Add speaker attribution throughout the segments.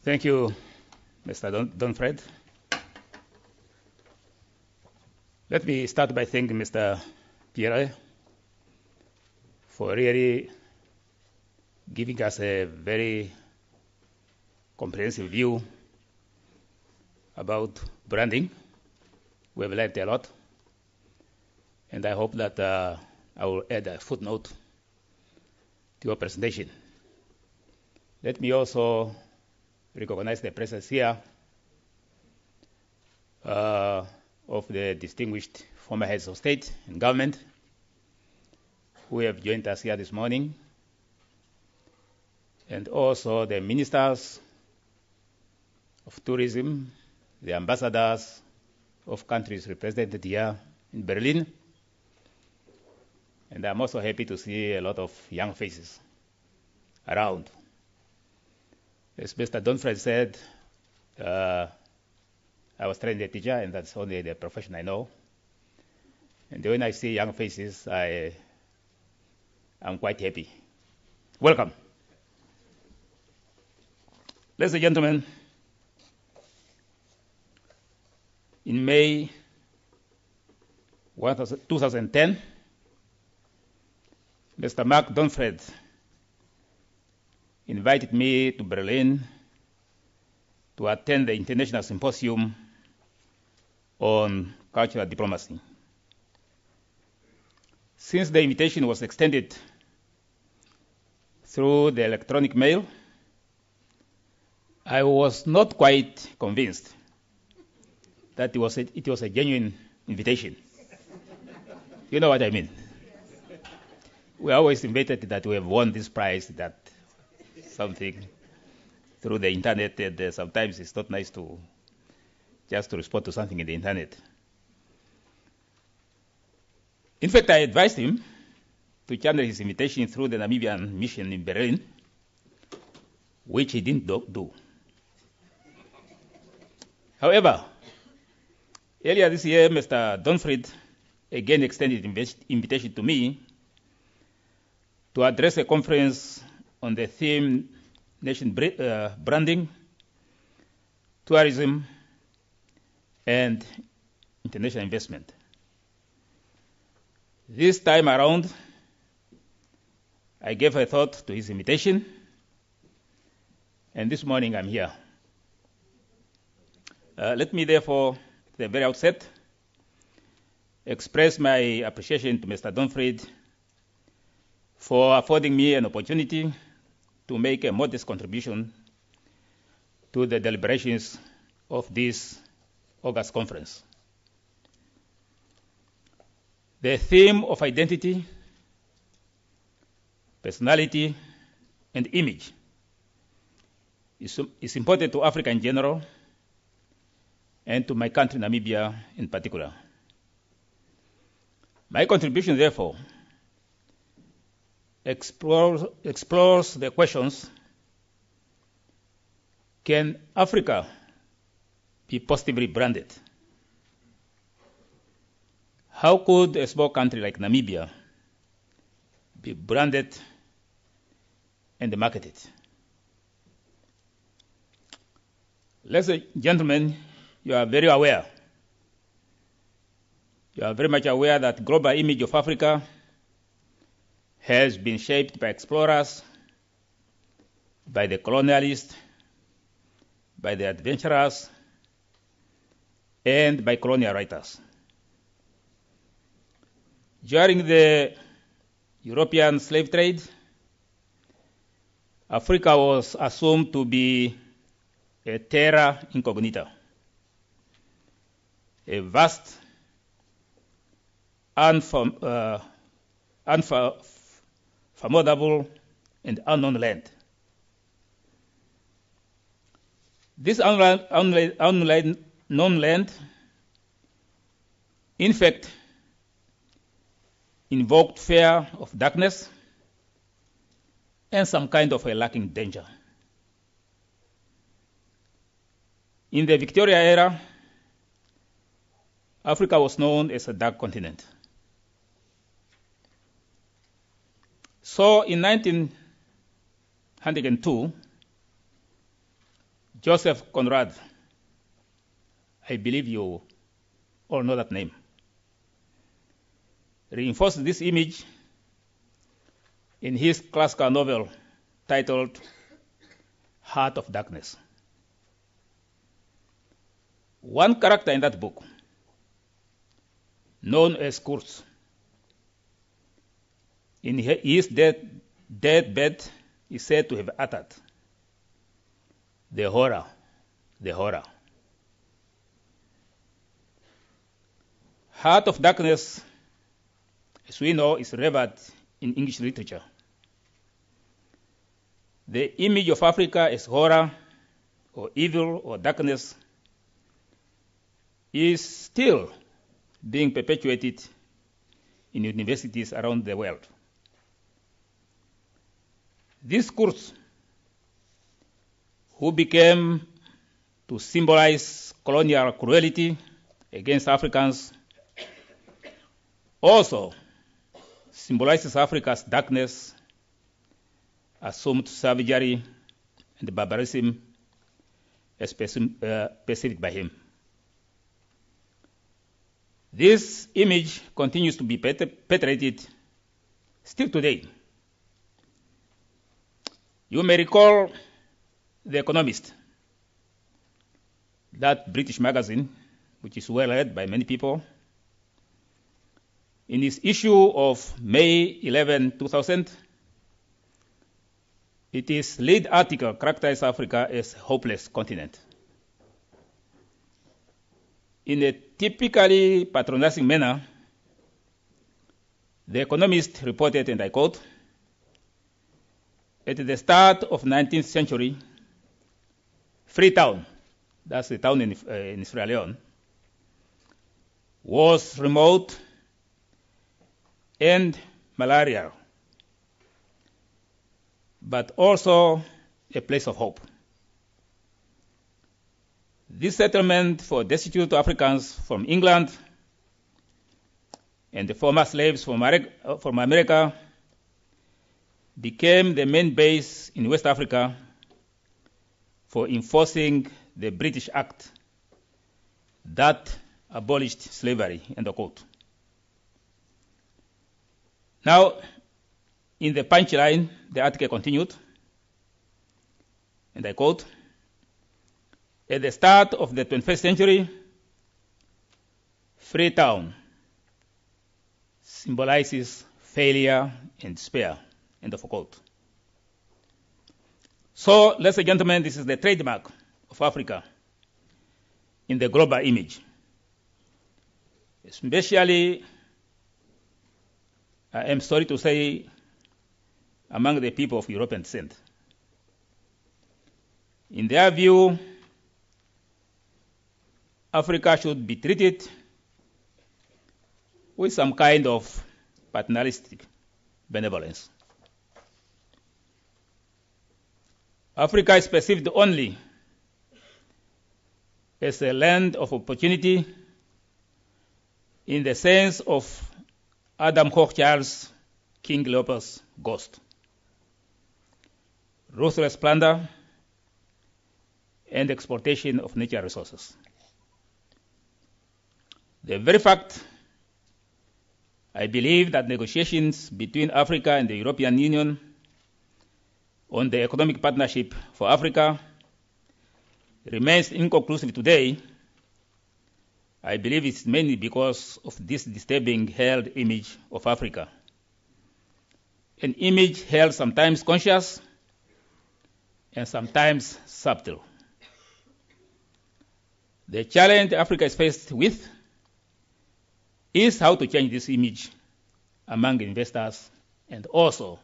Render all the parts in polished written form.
Speaker 1: Thank you, Mr. Donfred. Let me start by thanking Mr. Pierre for really giving us a very comprehensive view about branding. We have learned a lot, and I hope that I will add a footnote to your presentation. Let me also recognize the presence here of the distinguished former heads of state and government who have joined us here this morning, and also the ministers of tourism, the ambassadors of countries represented here in Berlin, and I'm also happy to see a lot of young faces around. As Mr. Donfred said, I was trained a teacher, and that's only the profession I know. And when I see young faces, I'm quite happy. Welcome. Ladies and gentlemen, in May 2010, Mr. Mark Donfred invited me to Berlin to attend the International Symposium on Cultural Diplomacy. Since the invitation was extended through the electronic mail, I was not quite convinced that it was a genuine invitation. You know what I mean? We are always invited that we have won this prize, that something through the internet, and sometimes it's not nice to just to respond to something in the internet. In fact, I advised him to channel his invitation through the Namibian mission in Berlin, which he didn't do. However, earlier this year, Mr. Donfred again extended invitation to me to address a conference on the theme nation branding, tourism, and international investment. This time around, I gave a thought to his invitation, and this morning I'm here. Let me therefore, at the very outset, express my appreciation to Mr. Donfred for affording me an opportunity to make a modest contribution to the deliberations of this August conference. The theme of identity, personality, and image is important to Africa in general and to my country, Namibia, in particular. My contribution, therefore, explores the questions: can Africa be positively branded? How could a small country like Namibia be branded and marketed? Ladies and gentlemen, you are very much aware that global image of Africa has been shaped by explorers, by the colonialists, by the adventurers, and by colonial writers. During the European slave trade, Africa was assumed to be a terra incognita, a vast, unfathomable, and unknown land. This unknown land, in fact, invoked fear of darkness and some kind of a lurking danger. In the Victoria era, Africa was known as a dark continent. So in 1902, Joseph Conrad, I believe you all know that name, reinforced this image in his classical novel titled Heart of Darkness. One character in that book, known as Kurz, in his deathbed is said to have uttered, the horror, the horror. Heart of Darkness, as we know, is revered in English literature. The image of Africa as horror or evil or darkness is still being perpetuated in universities around the world. This Kurz, who became to symbolize colonial cruelty against Africans, also symbolizes Africa's darkness, assumed savagery, and barbarism as perceived by him. This image continues to be perpetrated still today. You may recall The Economist, that British magazine, which is well read by many people. In its issue of May 11, 2000, its lead article characterized Africa as a hopeless continent. In a typically patronizing manner, The Economist reported, and I quote, "At the start of 19th century, Freetown," that's the town in Sierra Leone, "was remote and malarial, but also a place of hope. This settlement for destitute Africans from England and the former slaves from America became the main base in West Africa for enforcing the British Act that abolished slavery," end of quote. Now, in the punchline, the article continued, and I quote, "At the start of the 21st century, Freetown symbolizes failure and despair," end of quote. So, ladies and gentlemen, this is the trademark of Africa in the global image, especially, I am sorry to say, among the people of European descent. In their view, Africa should be treated with some kind of paternalistic benevolence. Africa is perceived only as a land of opportunity in the sense of Adam Hochschild's King Leopold's ghost. Ruthless plunder and exploitation of natural resources. The very fact, I believe, that negotiations between Africa and the European Union on the economic partnership for Africa remains inconclusive today, I believe it's mainly because of this disturbing held image of Africa. An image held sometimes conscious and sometimes subtle. The challenge Africa is faced with is how to change this image among investors and also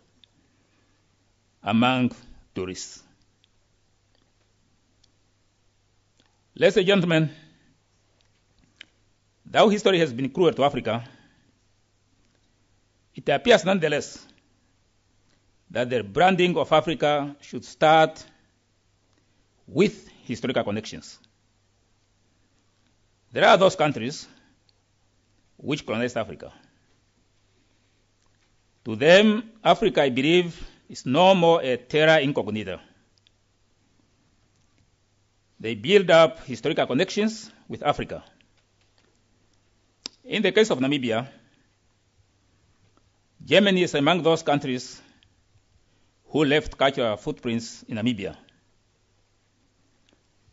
Speaker 1: among tourists. Ladies and gentlemen, though history has been cruel to Africa, it appears nonetheless that the branding of Africa should start with historical connections. There are those countries which colonized Africa. To them, Africa, I believe, is no more a terra incognita. They build up historical connections with Africa. In the case of Namibia, Germany is among those countries who left cultural footprints in Namibia.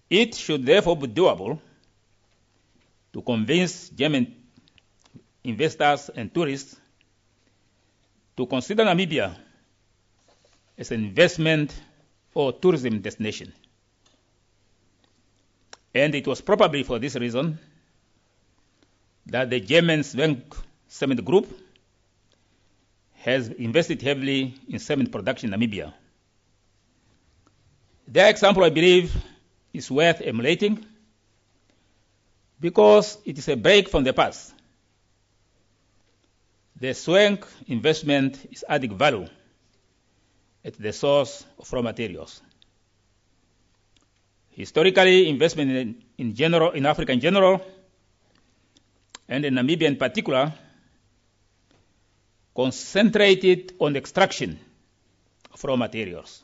Speaker 1: It should therefore be doable to convince German investors and tourists to consider Namibia as an investment or tourism destination. And it was probably for this reason that the German cement group has invested heavily in cement production in Namibia. Their example, I believe, is worth emulating because it is a break from the past. The swank investment is adding value at the source of raw materials. Historically, investment in Africa in general, and in Namibia in particular, concentrated on extraction of raw materials.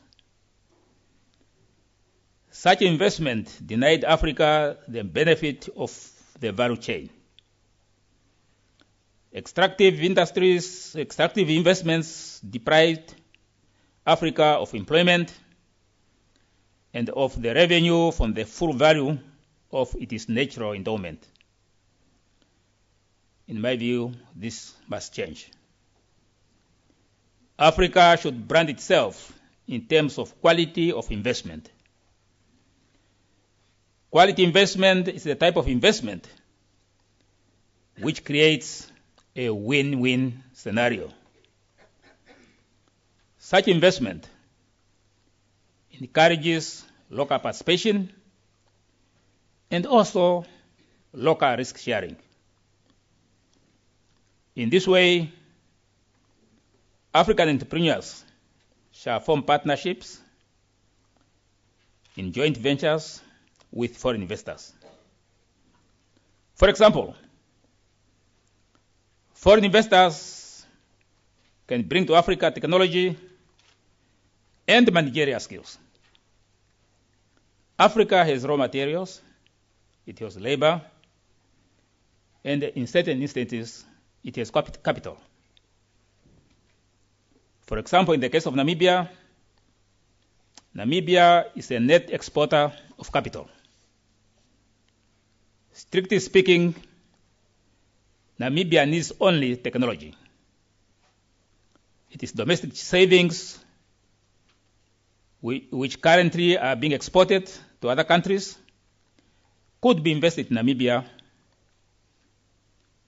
Speaker 1: Such investment denied Africa the benefit of the value chain. Extractive investments deprived Africa of employment and of the revenue from the full value of its natural endowment. In my view, this must change. Africa should brand itself in terms of quality of investment. Quality investment is the type of investment which creates a win-win scenario. Such investment encourages local participation and also local risk sharing. In this way, African entrepreneurs shall form partnerships in joint ventures with foreign investors. For example, foreign investors can bring to Africa technology and managerial skills. Africa has raw materials, it has labor, and in certain instances, it has capital. For example, in the case of Namibia, Namibia is a net exporter of capital. Strictly speaking, Namibia needs only technology. It is domestic savings which currently are being exported to other countries could be invested in Namibia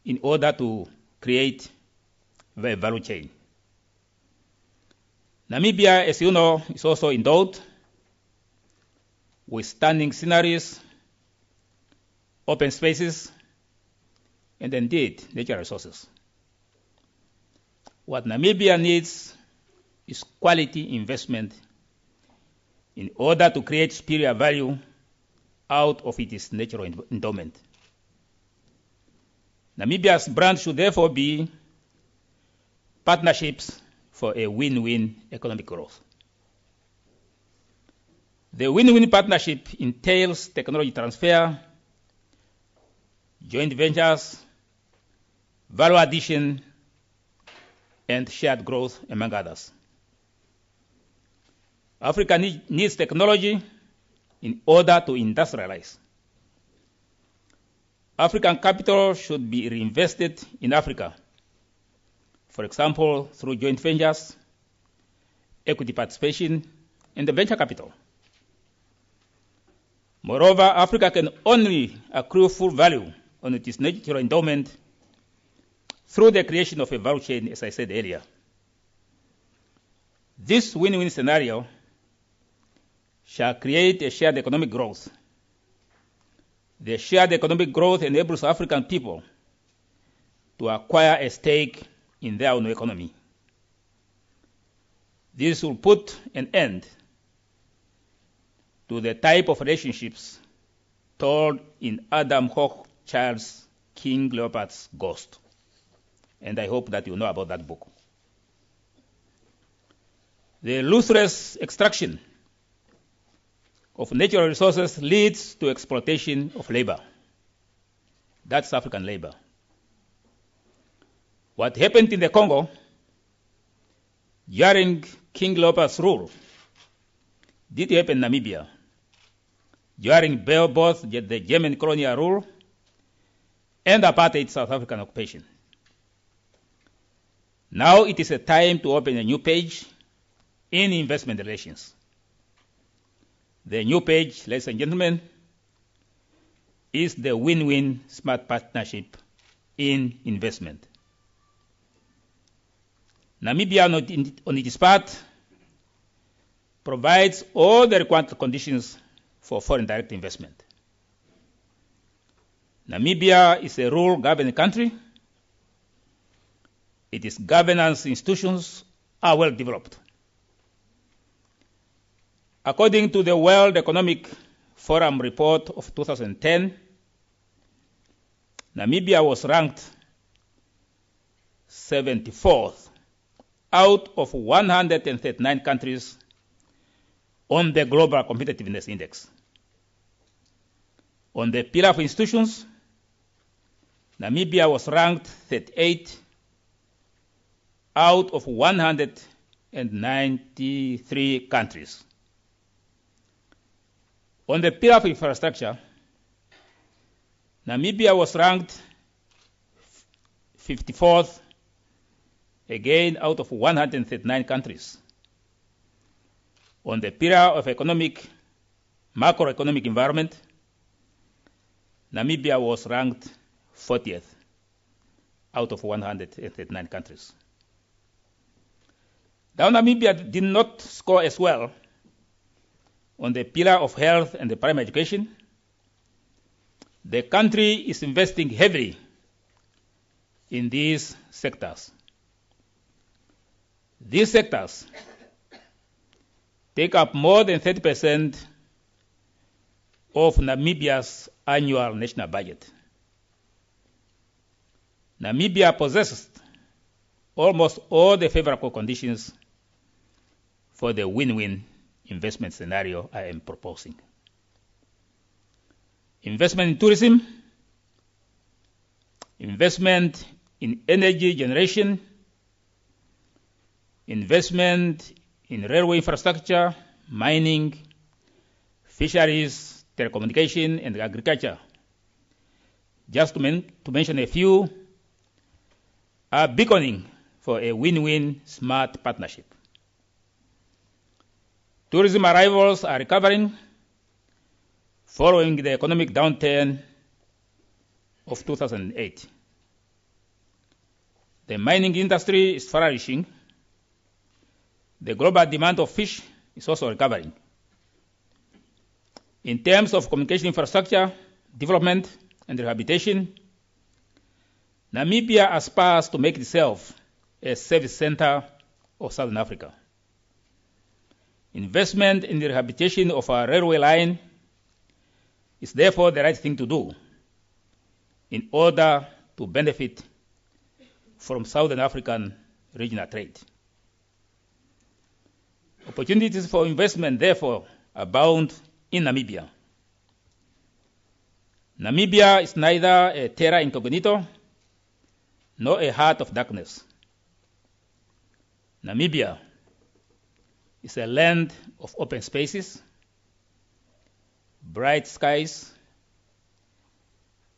Speaker 1: in order to create a value chain. Namibia, as you know, is also endowed with stunning sceneries, open spaces, and indeed natural resources. What Namibia needs is quality investment in order to create superior value out of its natural endowment. Namibia's brand should therefore be partnerships for a win-win economic growth. The win-win partnership entails technology transfer, joint ventures, value addition, and shared growth, among others. Africa needs technology in order to industrialize. African capital should be reinvested in Africa, for example, through joint ventures, equity participation, and the venture capital. Moreover, Africa can only accrue full value on its natural endowment through the creation of a value chain, as I said earlier. This win-win scenario shall create a shared economic growth. The shared economic growth enables African people to acquire a stake in their own economy. This will put an end to the type of relationships told in Adam Hochschild's King Leopard's Ghost. And I hope that you know about that book. The ruthless extraction of natural resources leads to exploitation of labor. That's African labor. What happened in the Congo during King Leopold's rule did happen in Namibia during both the German colonial rule and apartheid South African occupation. Now it is a time to open a new page in investment relations. The new page, ladies and gentlemen, is the win-win smart partnership in investment. Namibia, on its part, provides all the required conditions for foreign direct investment. Namibia is a rule-governed country. Its governance institutions are well developed. According to the World Economic Forum report of 2010, Namibia was ranked 74th out of 139 countries on the Global Competitiveness Index. On the pillar of institutions, Namibia was ranked 38 out of 193 countries. On the pillar of infrastructure, Namibia was ranked 54th, again out of 139 countries. On the pillar of macroeconomic environment, Namibia was ranked 40th out of 139 countries. Now, Namibia did not score as well on the pillar of health and the primary education. The country is investing heavily in these sectors. These sectors take up more than 30% of Namibia's annual national budget. Namibia possesses almost all the favorable conditions for the win-win investment scenario I am proposing. Investment in tourism, investment in energy generation, investment in railway infrastructure, mining, fisheries, telecommunication, and agriculture, just to mention a few, are beckoning for a win-win smart partnership. Tourism arrivals are recovering following the economic downturn of 2008. The mining industry is flourishing. The global demand of fish is also recovering. In terms of communication infrastructure, development, and rehabilitation, Namibia aspires to make itself a service center of Southern Africa. Investment in the rehabilitation of our railway line is therefore the right thing to do in order to benefit from Southern African regional trade. Opportunities for investment, therefore, abound in Namibia. Namibia is neither a terra incognito nor a heart of darkness. Namibia is a land of open spaces, bright skies,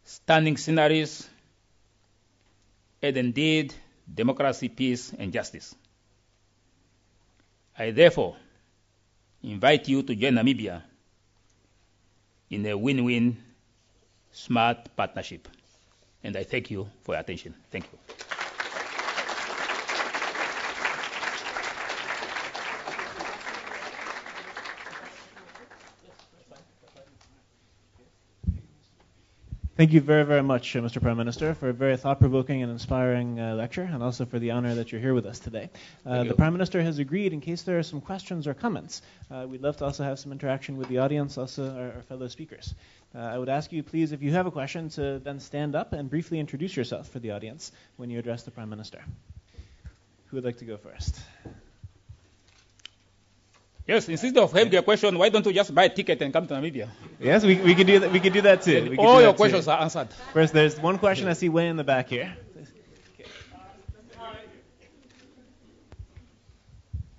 Speaker 1: stunning sceneries, and indeed democracy, peace, and justice. I therefore invite you to join Namibia in a win-win smart partnership. And I thank you for your attention. Thank you.
Speaker 2: Thank you very, very much, Mr. Prime Minister, for a very thought-provoking and inspiring lecture, and also for the honor that you're here with us today. The Prime Minister has agreed, in case there are some questions or comments, we'd love to also have some interaction with the audience, also our fellow speakers. I would ask you, please, if you have a question, to then stand up and briefly introduce yourself for the audience when you address the Prime Minister. Who would like to go first?
Speaker 1: Yes, instead of having a question, why don't you just buy a ticket and come to Namibia?
Speaker 2: Yes, we can do that. We can do that too.
Speaker 1: All your questions are answered.
Speaker 2: First, there's one question I see way in the back here.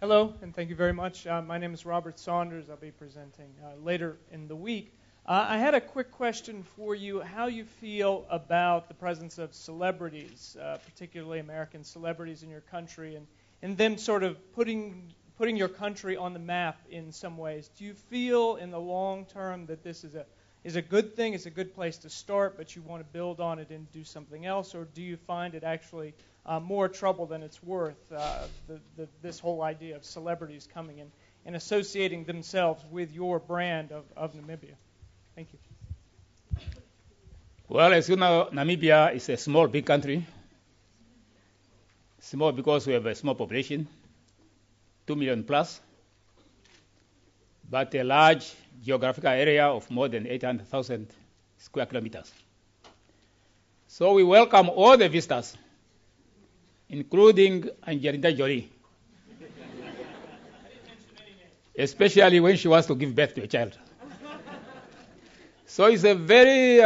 Speaker 3: Hello, and thank you very much. My name is Robert Saunders. I'll be presenting later in the week. I had a quick question for you, how you feel about the presence of celebrities, particularly American celebrities in your country, and them sort of putting your country on the map in some ways. Do you feel in the long term that this is a good thing, it's a good place to start, but you want to build on it and do something else, or do you find it actually more trouble than it's worth, this whole idea of celebrities coming in and associating themselves with your brand of Namibia? Thank you.
Speaker 1: Well, as you know, Namibia is a small, big country. Small because we have a small population, 2 million plus, but a large geographical area of more than 800,000 square kilometers. So we welcome all the visitors, including Angelina Jolie, especially when she wants to give birth to a child. So it's a very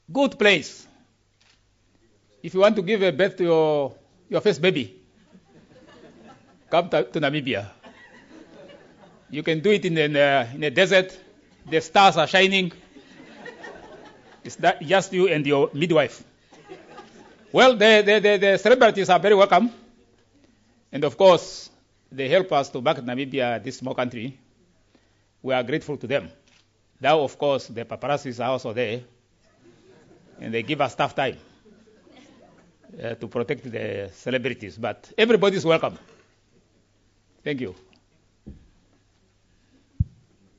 Speaker 1: good place if you want to give a birth to your first baby. Come to Namibia. You can do it in a desert. The stars are shining. It's just you and your midwife. Well, the celebrities are very welcome. And of course, they help us to market Namibia, this small country. We are grateful to them. Now, of course, the paparazzis are also there. And they give us tough time to protect the celebrities. But everybody's welcome. Thank you.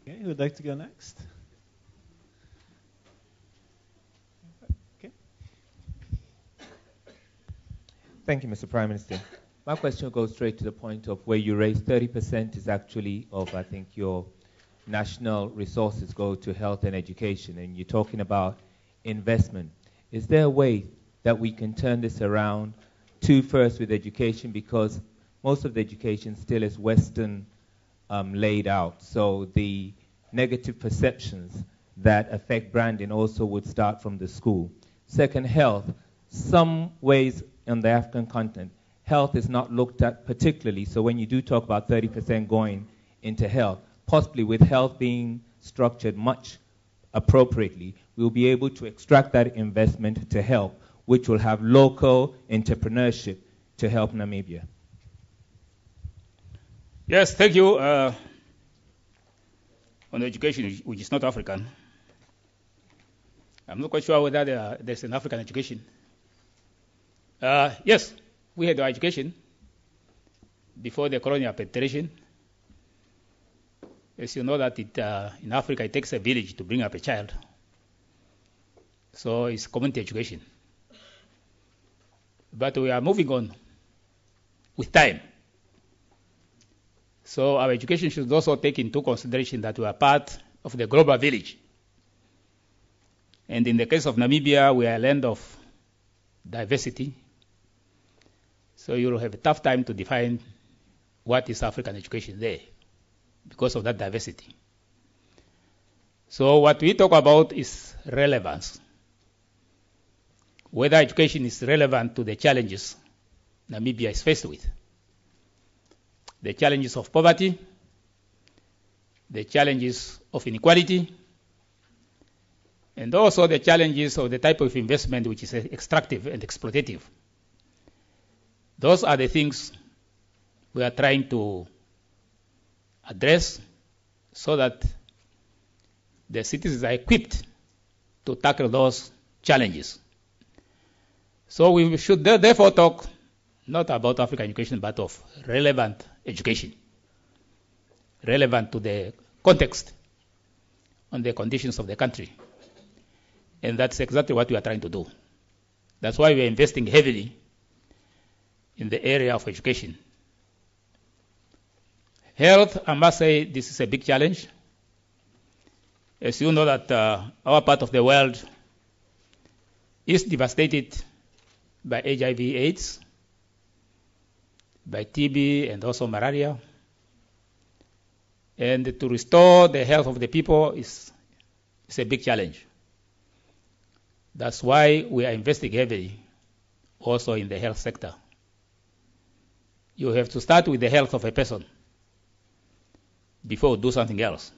Speaker 2: Okay, who would like to go next? Okay.
Speaker 4: Thank you, Mr. Prime Minister. My question goes straight to the point of where you raised 30% is actually of, I think, your national resources go to health and education, and you're talking about investment. Is there a way that we can turn this around to first with education, because most of the education still is Western laid out, so the negative perceptions that affect branding also would start from the school. Second, health. Some ways on the African continent, health is not looked at particularly, so when you do talk about 30% going into health, possibly with health being structured much appropriately, we'll be able to extract that investment to help, which will have local entrepreneurship to help Namibia.
Speaker 1: Yes, thank you. On education, which is not African, I'm not quite sure whether there's an African education. Yes, we had our education before the colonial penetration. As you know that in Africa it takes a village to bring up a child. So it's community education. But we are moving on with time. So our education should also take into consideration that we are part of the global village. And in the case of Namibia, we are a land of diversity. So you'll have a tough time to define what is African education there because of that diversity. So what we talk about is relevance. Whether education is relevant to the challenges Namibia is faced with. The challenges of poverty, the challenges of inequality, and also the challenges of the type of investment which is extractive and exploitative. Those are the things we are trying to address so that the citizens are equipped to tackle those challenges. So we should therefore talk not about African education, but of relevant education, relevant to the context and the conditions of the country. And that's exactly what we are trying to do. That's why we are investing heavily in the area of education. Health, I must say, this is a big challenge. As you know that our part of the world is devastated by HIV/AIDS. by TB and also malaria. And to restore the health of the people is a big challenge. That's why we are investing heavily also in the health sector. You have to start with the health of a person before you do something else.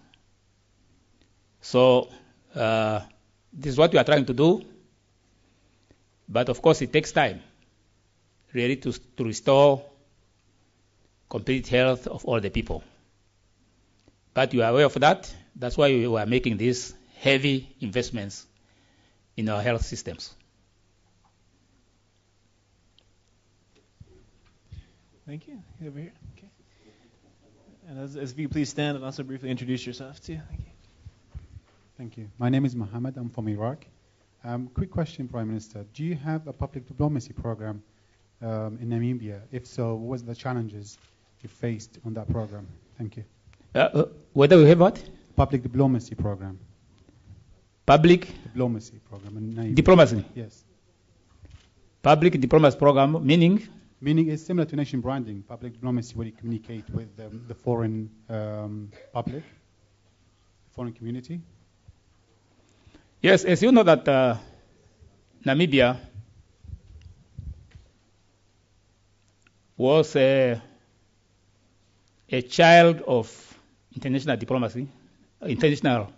Speaker 1: So this is what we are trying to do. But of course, it takes time really to restore complete health of all the people. But you are aware of that. That's why we are making these heavy investments in our health systems.
Speaker 2: Thank you. Over here. Okay. And as you please stand and also briefly introduce yourself too. Thank you.
Speaker 5: Thank you. My name is Mohammed. I'm from Iraq. Quick question, Prime Minister. Do you have a public diplomacy program in Namibia? If so, what were the challenges you faced on that program? Thank you.
Speaker 1: Whether we have what?
Speaker 5: Public diplomacy program.
Speaker 1: Public
Speaker 5: diplomacy program in Namibia.
Speaker 1: Diplomacy?
Speaker 5: Yes.
Speaker 1: Public diplomacy program, meaning?
Speaker 5: Meaning it's similar to nation branding. Public diplomacy, where you communicate with the foreign public, foreign community.
Speaker 1: Yes, as you know that Namibia was a child of international diplomacy, international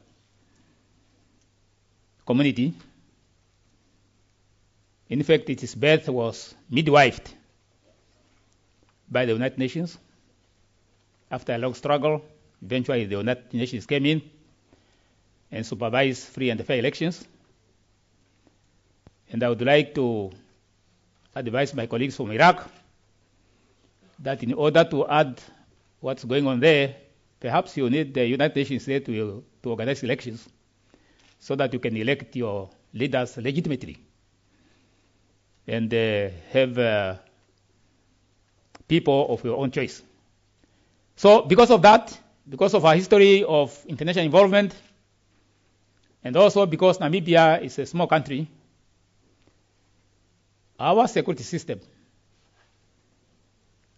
Speaker 1: community. In fact, its birth was midwifed by the United Nations. After a long struggle, eventually the United Nations came in and supervised free and fair elections. And I would like to advise my colleagues from Iraq that in order to add what's going on there, perhaps you need the United Nations there to organize elections so that you can elect your leaders legitimately and have people of your own choice. So because of that, because of our history of international involvement, and also because Namibia is a small country, our security system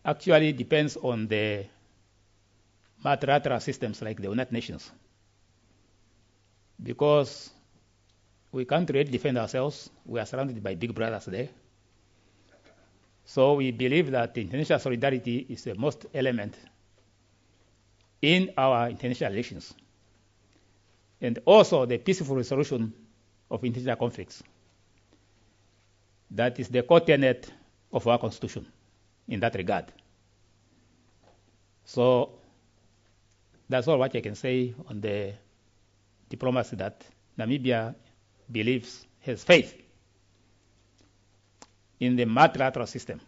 Speaker 1: actually depends on the multilateral systems like the United Nations. Because we can't really defend ourselves. We are surrounded by big brothers there. So we believe that international solidarity is the most element in our international relations. And also the peaceful resolution of international conflicts. That is the core tenet of our Constitution in that regard. So that's all what I can say on the diplomacy that Namibia believes, has faith in the multilateral system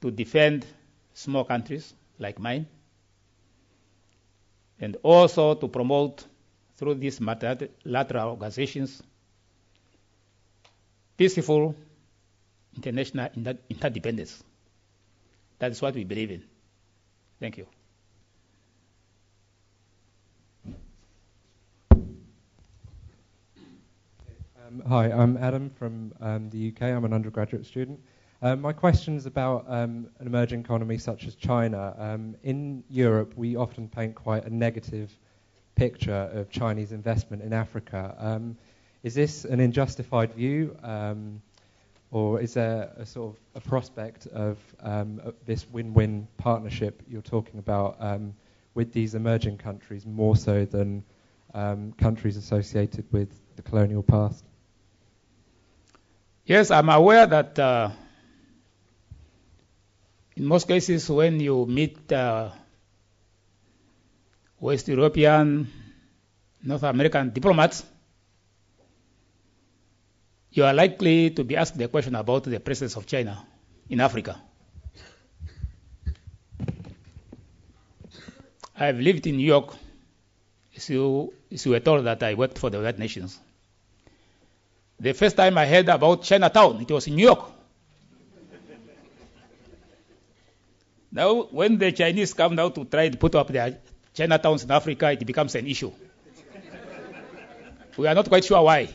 Speaker 1: to defend small countries like mine, and also to promote through these multilateral organizations peaceful international interdependence. That is what we believe in. Thank you.
Speaker 6: Hi, I'm Adam from the UK. I'm an undergraduate student. My question is about an emerging economy such as China. In Europe, we often paint quite a negative picture of Chinese investment in Africa. Is this an unjustified view, or is there a sort of a prospect of this win-win partnership you're talking about with these emerging countries more so than countries associated with the colonial past?
Speaker 1: Yes, I'm aware that in most cases when you meet West European, North American diplomats, you are likely to be asked the question about the presence of China in Africa. I've lived in New York, as you were told that I worked for the United Nations. The first time I heard about Chinatown, it was in New York. Now, when the Chinese come now to try to put up their Chinatowns in Africa, it becomes an issue. We are not quite sure why.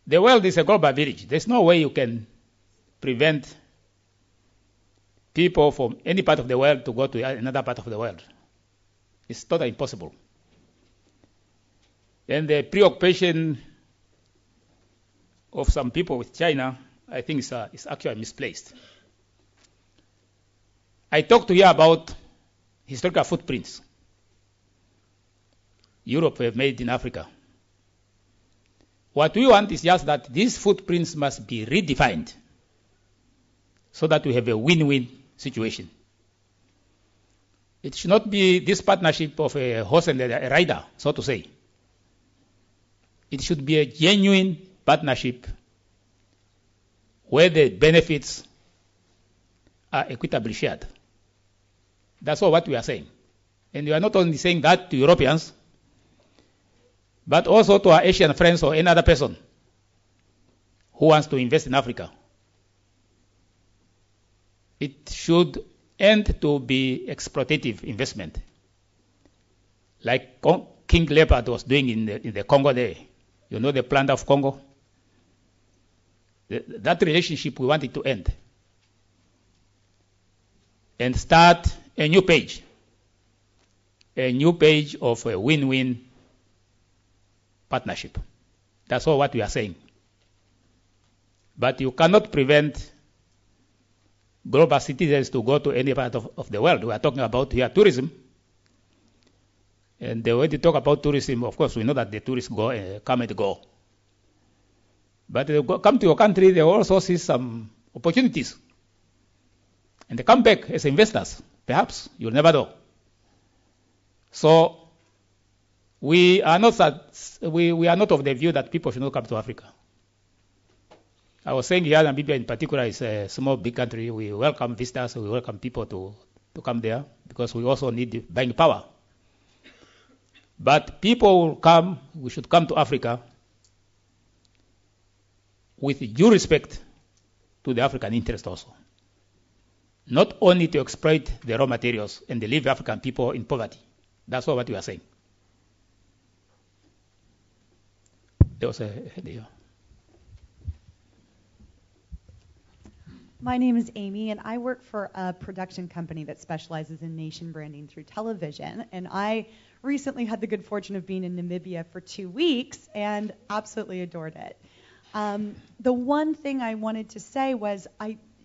Speaker 1: The world is a global village. There's no way you can prevent people from any part of the world to go to another part of the world. It's totally impossible. And the preoccupation of some people with China, I think, is actually misplaced. I talked to you about historical footprints Europe have made in Africa. What we want is just that these footprints must be redefined so that we have a win-win situation. It should not be this partnership of a horse and a rider, so to say. It should be a genuine partnership where the benefits are equitably shared. That's all what we are saying. And we are not only saying that to Europeans, but also to our Asian friends or any other person who wants to invest in Africa. It should end to be exploitative investment, like King Leopard was doing in the Congo there. You know the plunder of Congo? That relationship we want it to end and start a new page of a win-win partnership. That's all what we are saying. But you cannot prevent global citizens to go to any part of the world. We are talking about here tourism. And the way to talk about tourism, of course, we know that the tourists come and go. But they come to your country, they also see some opportunities. And they come back as investors. Perhaps, you'll never know. So, we are not of the view that people should not come to Africa. I was saying here, Namibia in particular is a small, big country. We welcome visitors, we welcome people to come there because we also need buying power. But people will come, we should come to Africa with due respect to the African interest also. Not only to exploit the raw materials and leave African people in poverty. That's all what we are saying. There was a head here.
Speaker 7: My name is Amy, and I work for a production company that specializes in nation branding through television. And I recently had the good fortune of being in Namibia for 2 weeks and absolutely adored it. The one thing I wanted to say was,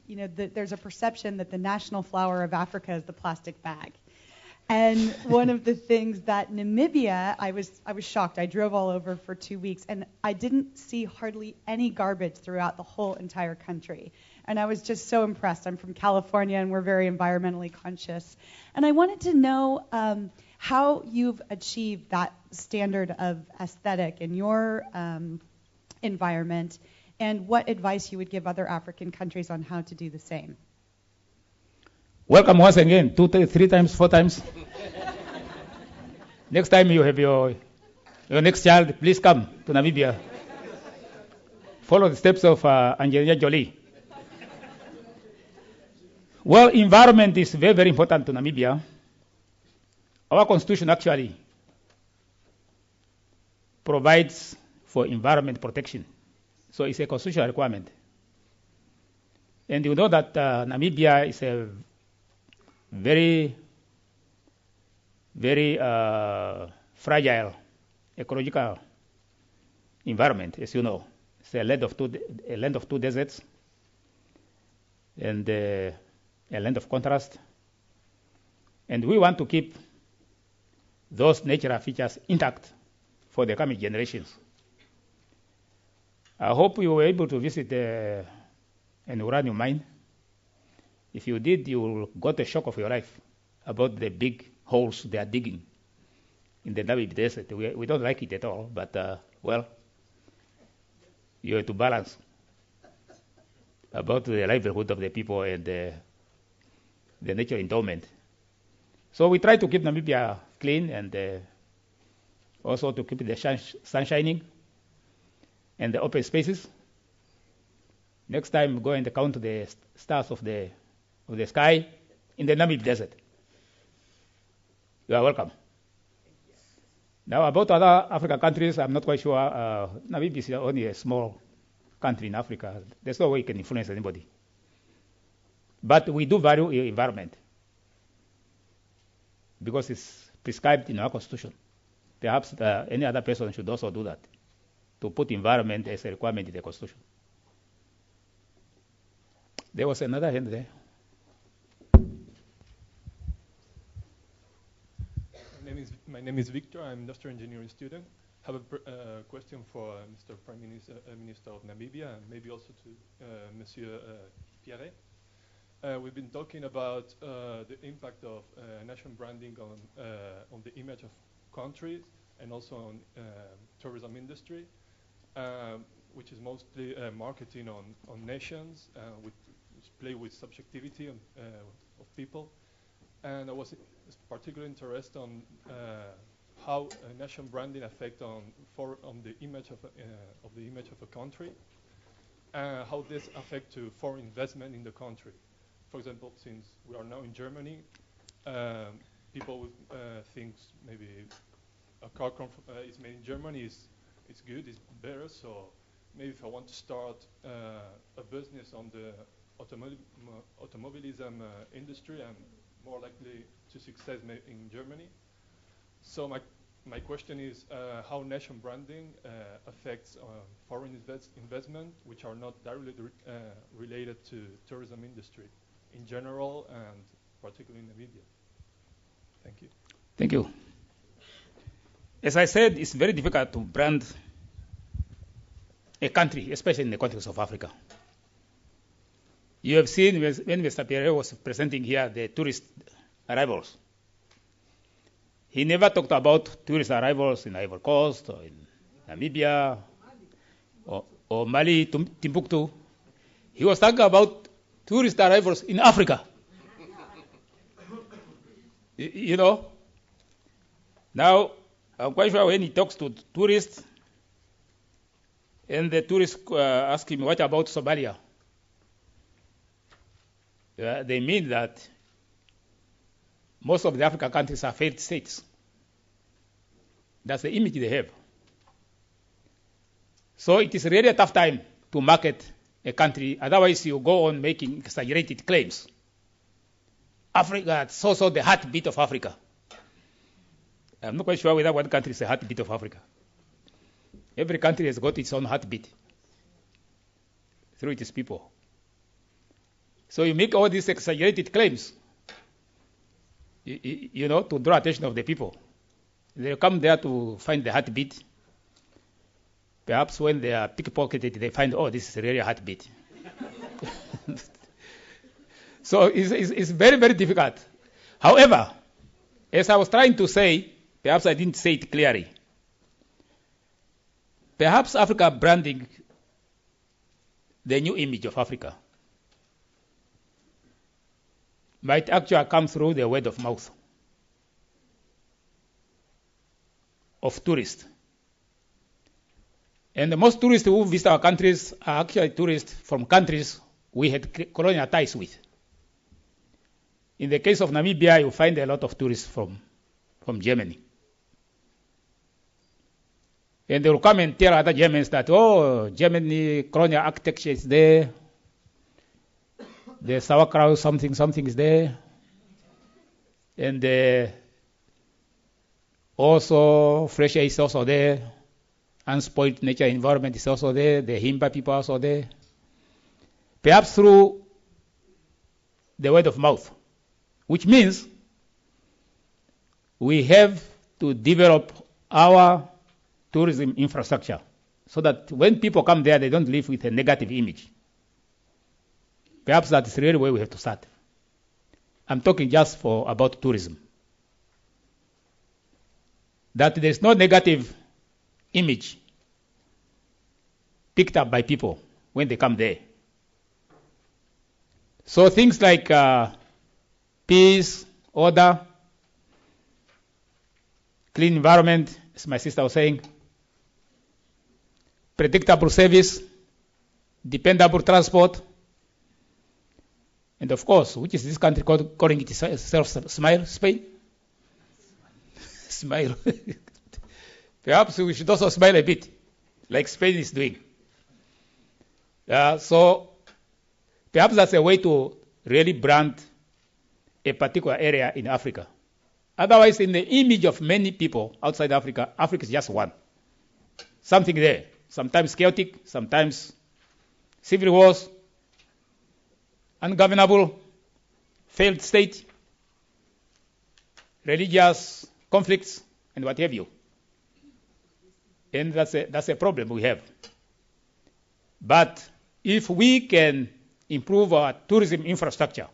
Speaker 7: there's a perception that the national flower of Africa is the plastic bag. And one of the things that Namibia, I was shocked. I drove all over for 2 weeks, and I didn't see hardly any garbage throughout the whole entire country. And I was just so impressed. I'm from California, and we're very environmentally conscious. And I wanted to know how you've achieved that standard of aesthetic in your environment, and what advice you would give other African countries on how to do the same.
Speaker 1: Welcome once again, 2, 3 times, 4 times. Next time you have your next child, please come to Namibia. Follow the steps of Angelina Jolie. Well, environment is very, very important to Namibia. Our constitution actually provides for environment protection. So it's a constitutional requirement. And you know that Namibia is a very, very fragile ecological environment, as you know. It's a land of two deserts and a land of contrast. And we want to keep those natural features intact for the coming generations. I hope you were able to visit an uranium mine. If you did, you will got a shock of your life about the big holes they are digging in the Namib desert. We don't like it at all, but, you have to balance about the livelihood of the people and the natural endowment. So we try to keep Namibia clean and also to keep the sun shining and the open spaces. Next time, go and count the stars of the sky in the Namib desert. You are welcome. Now, about other African countries, I'm not quite sure. Namibia is only a small country in Africa. There's no way we can influence anybody. But we do value environment because it's prescribed in our constitution. Perhaps any other person should also do that, to put environment as a requirement in the constitution. There was another hand there.
Speaker 8: My name is Victor. I'm an industrial engineering student. I have a question for Mr. Prime Minister of Namibia, and maybe also to Monsieur Pierre. We've been talking about the impact of national branding on the image of countries and also on tourism industry, which is mostly marketing on nations, which play with subjectivity of people. And I was particularly interested on how national branding affect on the image of a country, how this affect to foreign investment in the country. For example, since we are now in Germany, people think maybe a car is made in Germany is good, it's better. So maybe if I want to start a business on the automobilism industry, I'm more likely to succeed in Germany. So my question is how national branding affects foreign investment, which are not directly related to tourism industry in general and particularly in Namibia. Thank you.
Speaker 1: Thank you. As I said, it's very difficult to brand a country, especially in the context of Africa. You have seen when Mr. Pierre was presenting here the tourist arrivals. He never talked about tourist arrivals in Ivory Coast or in Namibia or Mali, Timbuktu. He was talking about tourist arrivals in Africa. You know? Now, I'm quite sure when he talks to tourists, and the tourists ask him, what about Somalia? They mean that most of the African countries are failed states. That's the image they have. So it is really a tough time to market a country. Otherwise, you go on making exaggerated claims. Africa, it's also the heartbeat of Africa. I'm not quite sure whether one country is the heartbeat of Africa. Every country has got its own heartbeat through its people. So you make all these exaggerated claims, you know, to draw attention of the people. They come there to find the heartbeat. Perhaps when they are pickpocketed, they find, oh, this is really a heartbeat. So it's very, very difficult. However, as I was trying to say, perhaps I didn't say it clearly. Perhaps Africa branding the new image of Africa might actually come through the word of mouth of tourists. And the most tourists who visit our countries are actually tourists from countries we had colonial ties with. In the case of Namibia, you find a lot of tourists from Germany. And they will come and tell other Germans that, oh, Germany colonial architecture is there. The sauerkraut, something is there. And also fresh air is also there. Unspoiled nature environment is also there. The Himba people are also there. Perhaps through the word of mouth, which means we have to develop our tourism infrastructure so that when people come there, they don't live with a negative image. Perhaps that's really where we have to start. I'm talking just about tourism. That there's no negative image picked up by people when they come there. So things like peace, order, clean environment, as my sister was saying, predictable service, dependable transport, and of course, which is this country calling itself Smile, Spain? Smile. Perhaps we should also smile a bit, like Spain is doing. So perhaps that's a way to really brand a particular area in Africa. Otherwise, in the image of many people outside Africa, Africa is just one. Something there, sometimes chaotic, sometimes civil wars, ungovernable, failed state, religious conflicts, and what have you. And that's a problem we have. But if we can improve our tourism infrastructure,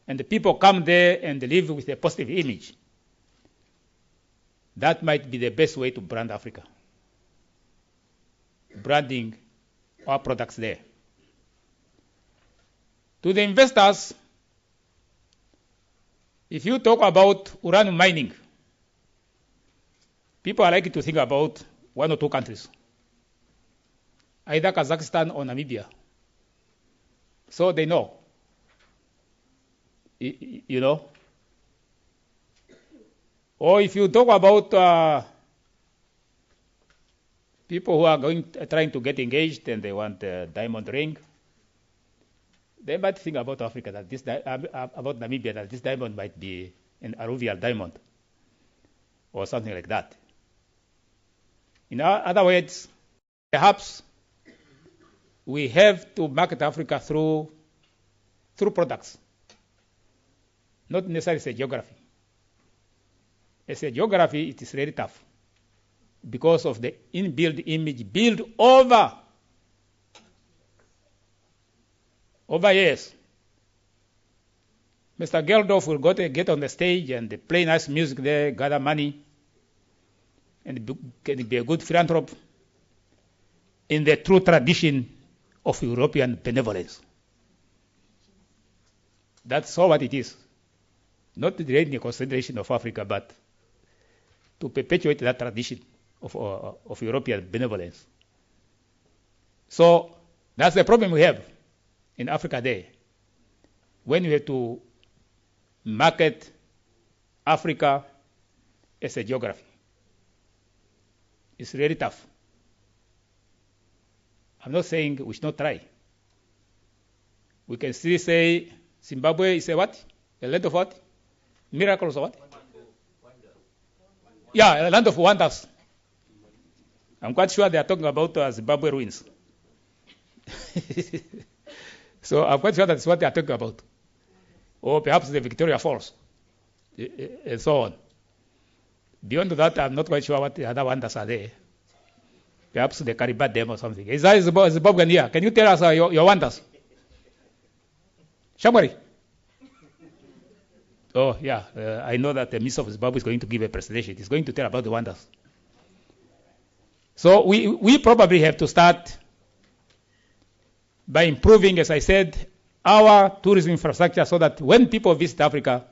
Speaker 1: and the people come there and live with a positive image, that might be the best way to brand Africa. Branding our products there. To the investors, if you talk about uranium mining, people are likely to think about one or two countries, either Kazakhstan or Namibia. So they know. You know. Or if you talk about people who are trying to get engaged and they want a diamond ring, they might think about Africa, about Namibia, that this diamond might be an alluvial diamond or something like that. In other words, perhaps we have to market Africa through products, not necessarily as a geography. As a geography, it is really tough because of the inbuilt image built over years. Mr. Geldof will get on the stage and play nice music there, gather money, and be a good philanthropist in the true tradition of European benevolence. That's all what it is. Not really a consideration of Africa, but to perpetuate that tradition of European benevolence. So that's the problem we have in Africa there. When you have to market Africa as a geography, it's really tough. I'm not saying we should not try. We can still say Zimbabwe is a what? A land of what? Miracles or what? Yeah, a land of wonders. I'm quite sure they are talking about Zimbabwe ruins. So I'm quite sure that's what they are talking about. Or perhaps the Victoria Falls, and so on. Beyond that, I'm not quite sure what the other wonders are there. Perhaps the Karibat Dam or something. Is that Zimbabwean here? Can you tell us your wonders? Shamwari? Oh, yeah. I know that the Minister of Zimbabwe is going to give a presentation. He's going to tell about the wonders. So we probably have to start by improving, as I said, our tourism infrastructure so that when people visit Africa,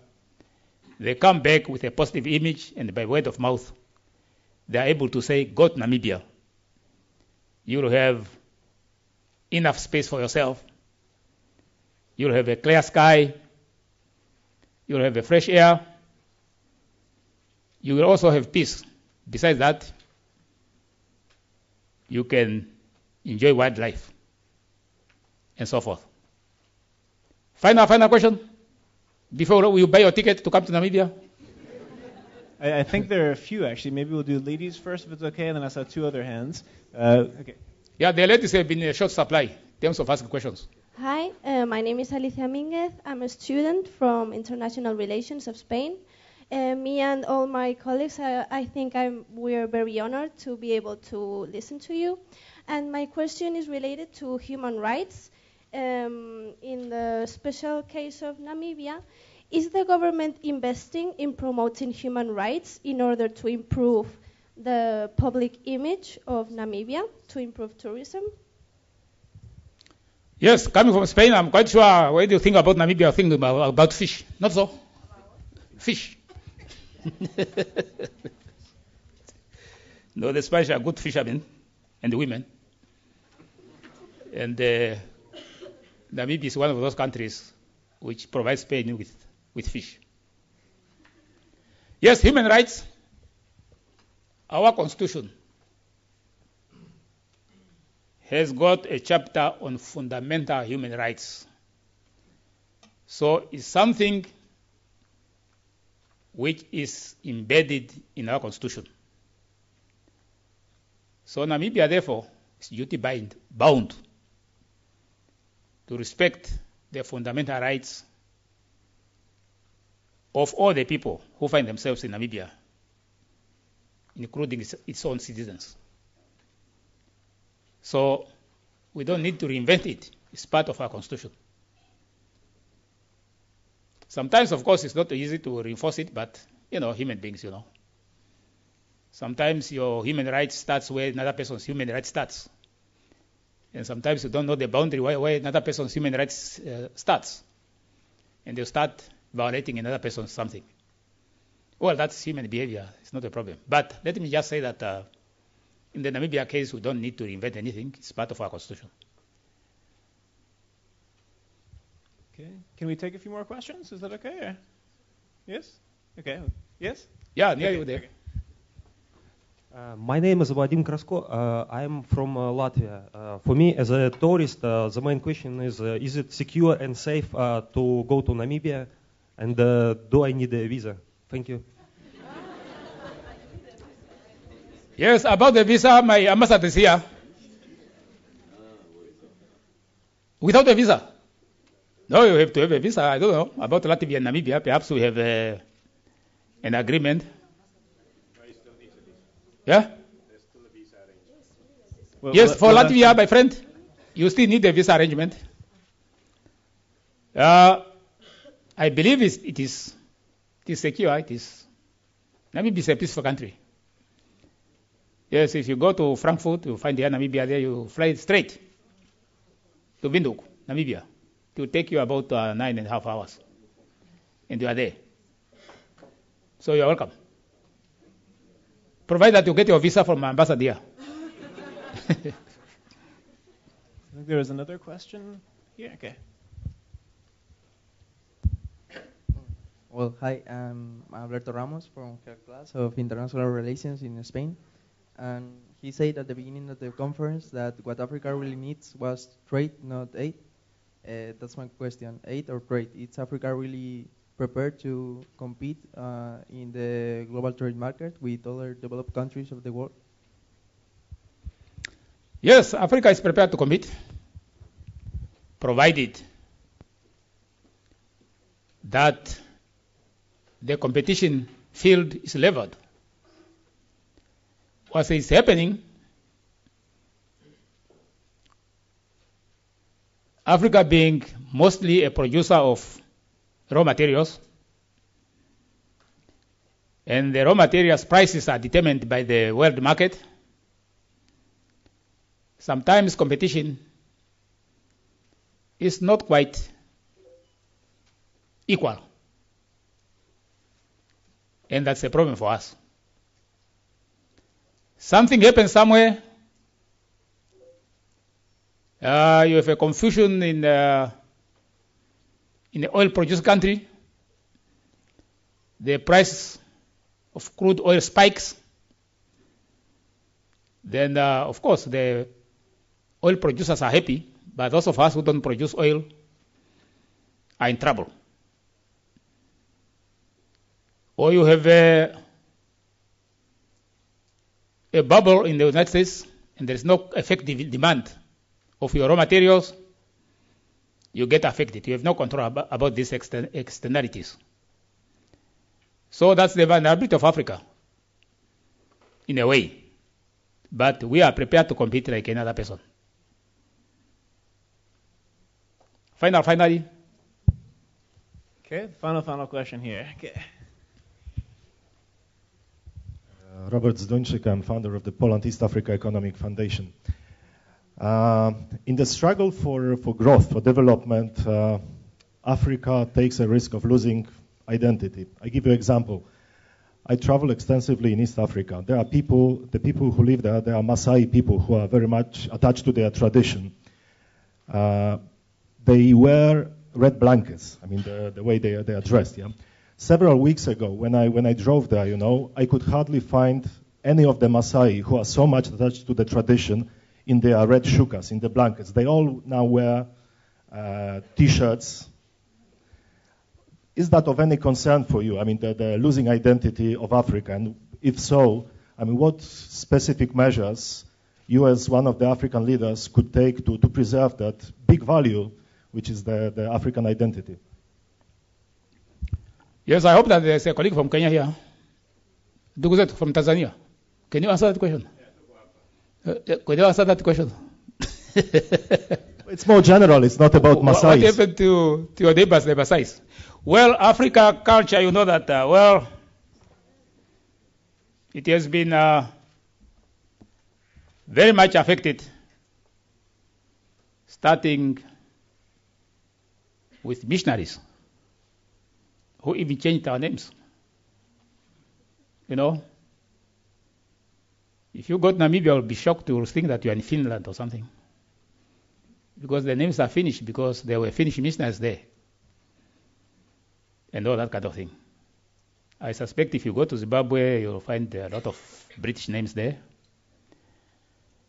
Speaker 1: they come back with a positive image, and by word of mouth, they are able to say, go to Namibia. You'll have enough space for yourself. You'll have a clear sky. You'll have a fresh air. You will also have peace. Besides that, you can enjoy wildlife and so forth. Final question before you buy your ticket to come to Namibia.
Speaker 2: I think there are a few, actually. Maybe we'll do ladies first, if it's okay, and then I saw two other hands. Okay.
Speaker 1: Yeah, the ladies have been in a short supply in terms of asking questions.
Speaker 9: Hi, my name is Alicia Mínguez. I'm a student from International Relations of Spain. Me and all my colleagues, I think we're very honored to be able to listen to you. And my question is related to human rights. In the special case of Namibia, is the government investing in promoting human rights in order to improve the public image of Namibia, to improve tourism?
Speaker 1: Yes, coming from Spain, I'm quite sure when you think about Namibia, you think about fish. Not so? Fish. No, the Spanish are good fishermen and women. And Namibia is one of those countries which provides Spain with fish. Yes, human rights. Our constitution has got a chapter on fundamental human rights. So it's something which is embedded in our constitution. So Namibia, therefore, is duty bound to respect the fundamental rights of all the people who find themselves in Namibia, including its own citizens. So we don't need to reinvent it. It's part of our constitution. Sometimes, of course, it's not easy to reinforce it, but, human beings, Sometimes your human rights starts where another person's human rights starts. And sometimes you don't know the boundary where another person's human rights starts. And you start violating another person's something. Well, that's human behavior. It's not a problem. But let me just say that in the Namibia case, we don't need to reinvent anything. It's part of our constitution.
Speaker 2: Okay. Can we take a few more questions? Is that okay? Or? Yes? Okay. Yes?
Speaker 1: Yeah, near you there.
Speaker 10: My name is Vadim Krasko. I'm from Latvia. For me, as a tourist, the main question is it secure and safe to go to Namibia? And do I need a visa? Thank you.
Speaker 1: Yes, about the visa, my ambassador is here. Without a visa? No, you have to have a visa. I don't know. About Latvia and Namibia, perhaps we have an agreement. Yeah? Well, yes, for Latvia, my friend, you still need a visa arrangement. I believe it is secure. Namibia is a peaceful country. Yes, if you go to Frankfurt, you find the Namibia there, you fly straight to Windhoek, Namibia. It will take you about 9.5 hours. And you are there. So you are welcome. Provided that you get your visa from ambassador here.
Speaker 2: I think there was another question here. Okay.
Speaker 11: Well, hi, I'm Alberto Ramos from her class of International Relations in Spain. And he said at the beginning of the conference that what Africa really needs was trade, not aid. That's my question, aid or trade? Is Africa really prepared to compete in the global trade market with other developed countries of the world?
Speaker 1: Yes, Africa is prepared to compete, provided that the competition field is leveled. What is happening, Africa being mostly a producer of raw materials, and the raw materials prices are determined by the world market. Sometimes competition is not quite equal, and that's a problem for us. Something happens somewhere, you have a confusion in the oil-produced country, the price of crude oil spikes, then of course the oil producers are happy, but those of us who don't produce oil are in trouble. Or you have a bubble in the United States, and there is no effective demand of your raw materials, you get affected. You have no control about these externalities. So that's the vulnerability of Africa, in a way. But we are prepared to compete like another person. Finally.
Speaker 2: Okay, final question here. Okay.
Speaker 12: Robert Zduńczyk, I'm founder of the Poland East Africa Economic Foundation. In the struggle for growth, for development, Africa takes a risk of losing identity. I give you an example. I travel extensively in East Africa. There are the people who live there are Maasai people who are very much attached to their tradition. They wear red blankets, the way they are dressed, yeah? Several weeks ago, when I drove there, I could hardly find any of the Maasai who are so much attached to the tradition in their red shukas, in the blankets. They all now wear T-shirts. Is that of any concern for you? I mean, the losing identity of Africa, and if so, I mean, what specific measures you as one of the African leaders could take to preserve that big value, which is the African identity?
Speaker 1: Yes, I hope that there's a colleague from Kenya here. Duguzet from Tanzania. Can you answer that question? Could you answer that question?
Speaker 12: It's more general. It's not about Maasai.
Speaker 1: What happened to your neighbors, the Maasai? Well, Africa culture, you know that, it has been very much affected, starting with missionaries who even changed our names. You know, if you go to Namibia, you'll be shocked to think that you are in Finland or something. Because the names are Finnish, because there were Finnish missionaries there. And all that kind of thing. I suspect if you go to Zimbabwe, you'll find a lot of British names there.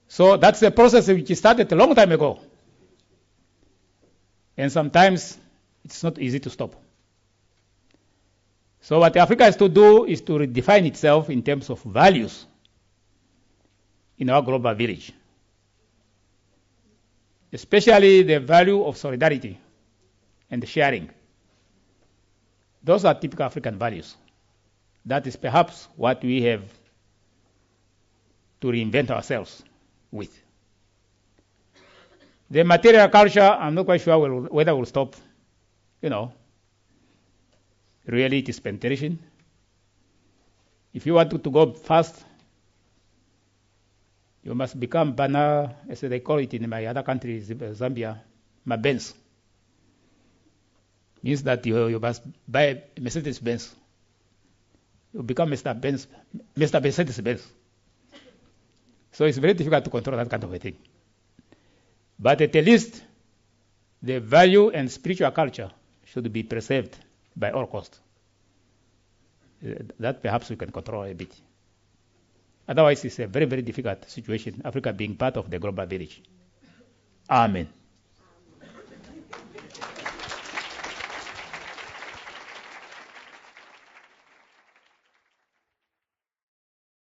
Speaker 1: So that's a process which started a long time ago. And sometimes it's not easy to stop. So what Africa has to do is to redefine itself in terms of values in our global village. Especially the value of solidarity and sharing. Those are typical African values. That is perhaps what we have to reinvent ourselves with. The material culture, I'm not quite sure whether we'll stop, Really, it is penetration. If you want to go fast, you must become Bana, as they call it in my other country, Zambia, Mabens. Means that you must buy Mercedes-Benz. You become Mr. Mercedes-Benz. So it's very difficult to control that kind of a thing. But at least the value and spiritual culture should be preserved by all costs. That perhaps we can control a bit. Otherwise, it's a very, very difficult situation, Africa being part of the global village. Amen.